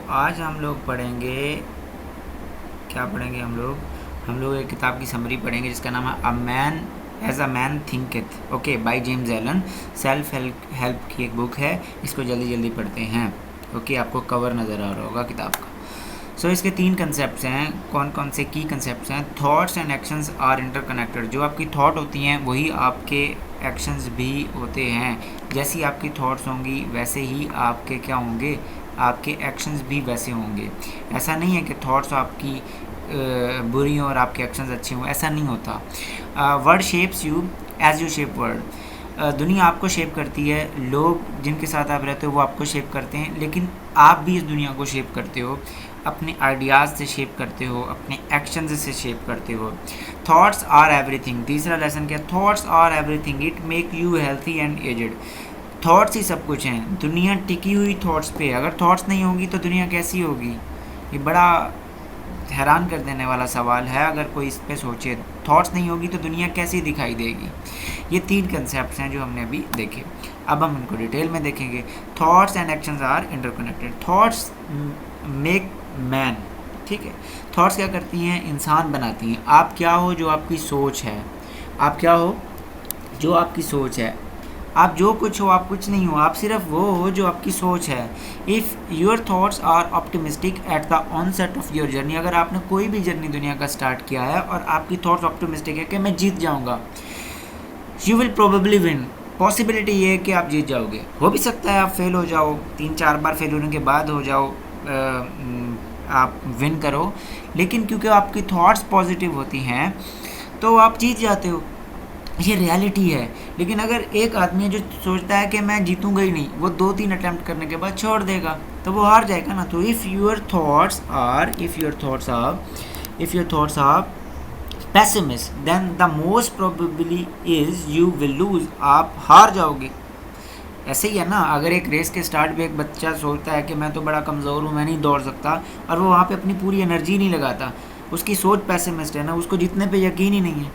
आज हम लोग पढ़ेंगे, क्या पढ़ेंगे हम लोग एक किताब की समरी पढ़ेंगे जिसका नाम है a man thinketh, okay, by James Allen. Self help की एक बुक है, इसको जल्दी जल्दी पढ़ते हैं। ओके, आपको कवर नज़र आ रहा होगा किताब का। सो इसके 3 कंसेप्ट हैं। कौन कौन से की कंसेप्ट हैं? Thoughts and actions are interconnected. जो आपकी थॉट होती हैं वही आपके एक्शंस भी होते हैं। जैसी आपकी थॉट्स होंगी वैसे ही आपके क्या होंगे, आपके एक्शंस भी वैसे होंगे। ऐसा नहीं है कि थॉट्स आपकी बुरी हों और आपके एक्शंस अच्छे हों, ऐसा नहीं होता। World shapes you as you shape world. दुनिया आपको शेप करती है, लोग जिनके साथ आप रहते हो वो आपको शेप करते हैं, लेकिन आप भी इस दुनिया को शेप करते हो, अपने आइडियाज़ से शेप करते हो, अपने एक्शन से शेप करते हो। Thoughts are everything. तीसरा लेसन क्या? Thoughts are everything, it make you healthy and aged. थॉट्स ही सब कुछ हैं, दुनिया टिकी हुई थॉट्स पे। अगर थॉट्स नहीं होंगी तो दुनिया कैसी होगी? ये बड़ा हैरान कर देने वाला सवाल है अगर कोई इस पे सोचे। थॉट्स नहीं होगी तो दुनिया कैसी दिखाई देगी? ये 3 कंसेप्ट हैं जो हमने अभी देखे। अब हम इनको डिटेल में देखेंगे। Thoughts and actions are interconnected. Thoughts make man, ठीक है। थॉट्स क्या करती हैं? इंसान बनाती हैं। आप क्या हो? जो आपकी सोच है। आप क्या हो? जो आपकी सोच है। आप जो कुछ हो आप कुछ नहीं हो, आप सिर्फ वो हो जो आपकी सोच है। If your thoughts are optimistic at the onset of your journey, अगर आपने कोई भी जर्नी दुनिया का स्टार्ट किया है और आपकी थाट्स ऑप्टिमिस्टिक है कि मैं जीत जाऊंगा, you will probably win. Possibility ये है कि आप जीत जाओगे। हो भी सकता है आप फेल हो जाओ, 3-4 बार फेल होने के बाद हो जाओ, आप विन करो, लेकिन क्योंकि आपकी थॉट्स पॉजिटिव होती हैं तो आप जीत जाते हो। ये रियलिटी है। लेकिन अगर एक आदमी है जो सोचता है कि मैं जीतूंगा ही नहीं, वो 2-3 अटैम्प्ट करने के बाद छोड़ देगा, तो वो हार जाएगा ना। तो if your thoughts are pessimist then the most probably is you will lose, आप हार जाओगे। ऐसे ही है ना, अगर एक रेस के स्टार्ट पे एक बच्चा सोचता है कि मैं तो बड़ा कमज़ोर हूँ, मैं नहीं दौड़ सकता, और वो वहाँ पे अपनी पूरी एनर्जी नहीं लगाता, उसकी सोच पेसिमिस्ट है ना, उसको जीतने पे यकीन ही नहीं है,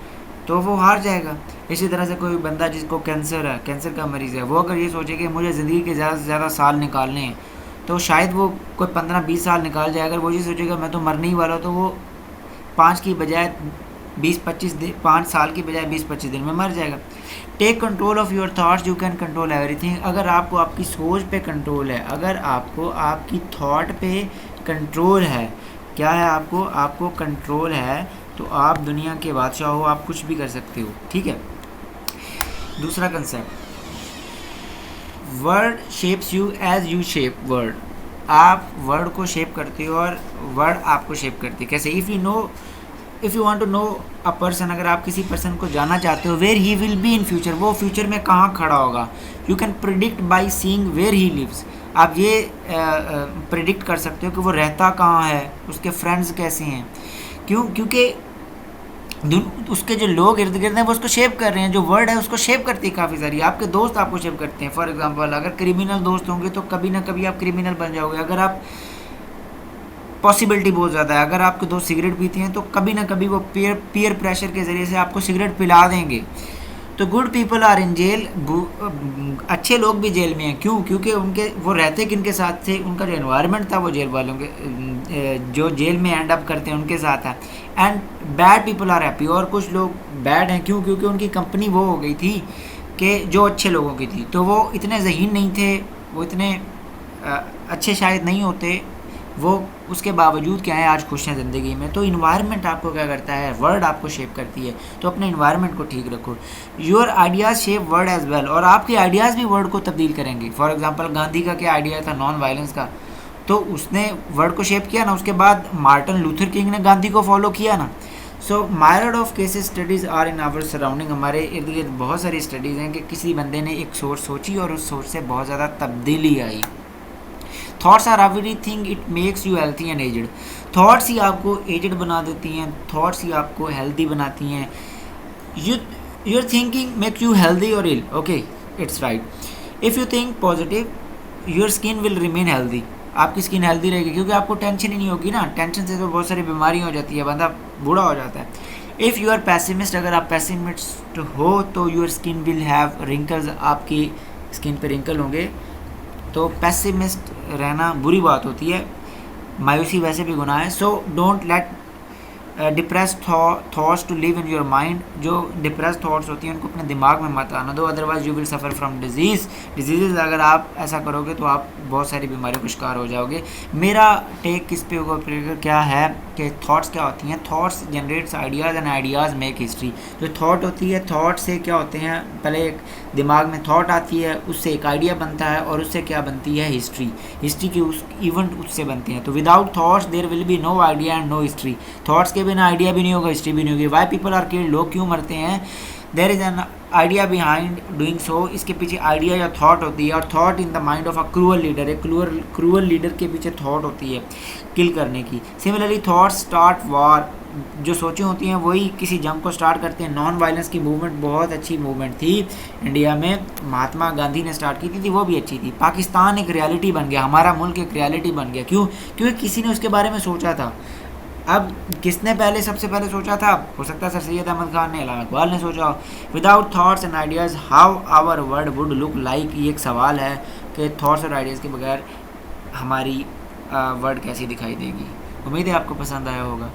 तो वो हार जाएगा। इसी तरह से कोई बंदा जिसको कैंसर है, कैंसर का मरीज़ है, वो अगर ये सोचे कि मुझे ज़िंदगी के ज़्यादा से ज़्यादा साल निकालने हैं, तो शायद वो कोई 15-20 साल निकाल जाए। अगर वो ये सोचेगा मैं तो मरने ही वाला, तो वो 5 की बजाय 20-25 दिन, 5 साल की बजाय 20-25 दिन में मर जाएगा। Take control of your thoughts, you can control everything. अगर आपको आपकी सोच पे कंट्रोल है, अगर आपको आपकी थॉट पे कंट्रोल है, क्या है आपको कंट्रोल है, तो आप दुनिया के बादशाह हो, आप कुछ भी कर सकते हो, ठीक है। दूसरा concept, world shapes you as you shape world. आप वर्ड को शेप करते हो और वर्ड आपको शेप करती है। कैसे? If you want to know a person, अगर आप किसी पर्सन को जानना चाहते हो, where he will be in future, वो फ्यूचर में कहाँ खड़ा होगा, you can predict by seeing where he lives. आप ये प्रिडिक्ट कर सकते हो कि वो रहता कहाँ है, उसके फ्रेंड्स कैसे हैं। क्योंकि उसके जो लोग इर्द गिर्द हैं वो उसको शेप कर रहे हैं। जो वर्ड है उसको शेप करती है काफ़ी सारी। आपके दोस्त आपको शेप करते हैं। फॉर एग्जांपल, अगर क्रिमिनल दोस्त होंगे तो कभी ना कभी आप क्रिमिनल बन जाओगे। अगर आप, पॉसिबिलिटी बहुत ज़्यादा है, अगर आपके दोस्त सिगरेट पीते हैं तो कभी ना कभी वो पीयर प्रेशर के ज़रिए से आपको सिगरेट पिला देंगे। तो good people are in jail, अच्छे लोग भी जेल में हैं। क्यों? क्योंकि उनके वो रहते किनके साथ थे, उनका जो एनवायरनमेंट था वो जेल वालों के, जो जेल में एंड अप करते हैं उनके साथ है। And bad people are happy, और कुछ लोग बैड हैं। क्यों? क्योंकि उनकी कंपनी वो हो गई थी कि जो अच्छे लोगों की थी, तो वो इतने ज़हीन नहीं थे, वो इतने अच्छे शायद नहीं होते, वो उसके बावजूद क्या है आज खुश हैं ज़िंदगी में। तो इन्वायरमेंट आपको क्या करता है, वर्ड आपको शेप करती है। तो अपने इन्वायरमेंट को ठीक रखो। Your ideas shape world as well, और आपके आइडियाज़ भी वर्ड को तब्दील करेंगे। फॉर एग्जांपल, गांधी का क्या आइडिया था नॉन वायलेंस का, तो उसने वर्ड को शेप किया ना। उसके बाद मार्टिन लूथर किंग ने गांधी को फॉलो किया ना। So myriad of cases studies are in our surrounding, हमारे इर्द गिर्द बहुत सारी स्टडीज़ हैं कि किसी बंदे ने एक सोच सोची और उस सोच से बहुत ज़्यादा तब्दीली आई। Thoughts are everything, it makes you healthy and aged. थॉट्स ही आपको एजड बना देती हैं, थॉट्स ही आपको हेल्थी बनाती हैं। Your thinking make you healthy और ill, okay, it's right. If you think positive, your skin will remain healthy, आपकी स्किन हेल्थी रहेगी, क्योंकि आपको टेंशन ही नहीं होगी ना। टेंशन से तो बहुत सारी बीमारियाँ हो जाती है, बंदा बूढ़ा हो जाता है। इफ़ यू आर पैसिमिस्ट, अगर आप पैसिमिस्ट हो तो your skin will have wrinkles, आपकी स्किन पे रिंकल होंगे। तो पैसिमिस्ट रहना बुरी बात होती है। मायूसी वैसे भी गुनाह है। So don't let depress thoughts to live in your mind. जो डिप्रेस थॉट्स होती हैं उनको अपने दिमाग में मत आना दो, otherwise you will suffer from disease. अगर आप ऐसा करोगे तो आप बहुत सारी बीमारियों का शिकार हो जाओगे। मेरा टेक किस पे होगा क्या है कि थॉट्स क्या होती हैं, thoughts generates ideas and ideas make history. जो थॉट होती है, थॉट से क्या होते हैं, पहले एक दिमाग में थॉट आती है, उससे एक आइडिया बनता है और उससे क्या बनती है, हिस्ट्री की उस इवेंट उससे बनते हैं। तो without thoughts there will be no idea and no history. Thoughts के बिना आइडिया भी नहीं होगा, हिस्ट्री भी नहीं होगी। वाई पीपल आर किल्ड, लोग क्यों मरते हैं, there is an idea behind doing so. इसके पीछे आइडिया या थॉट होती है, और thought in the mind of a cruel leader. एक क्रूअल लीडर के पीछे थॉट होती है किल करने की। सिमिलरली थॉट्स स्टार्ट वॉर, जो सोचें होती हैं वही किसी जंग को स्टार्ट करते हैं। नॉन वायलेंस की मूवमेंट बहुत अच्छी मूवमेंट थी इंडिया में, महात्मा गांधी ने स्टार्ट की थी वो भी अच्छी थी। पाकिस्तान एक रियलिटी बन गया, हमारा मुल्क एक रियलिटी बन गया। क्यों? क्योंकि किसी ने उसके बारे में सोचा था। अब किसने पहले सबसे पहले सोचा था? हो सकता है सर सैयद अहमद खान ने, अल्लामा इकबाल ने सोचा हो। Without thoughts and ideas how our world would look like, ये एक सवाल है कि थॉट्स और आइडियाज़ के बगैर हमारी वर्ल्ड कैसी दिखाई देगी। उम्मीद है आपको पसंद आया होगा।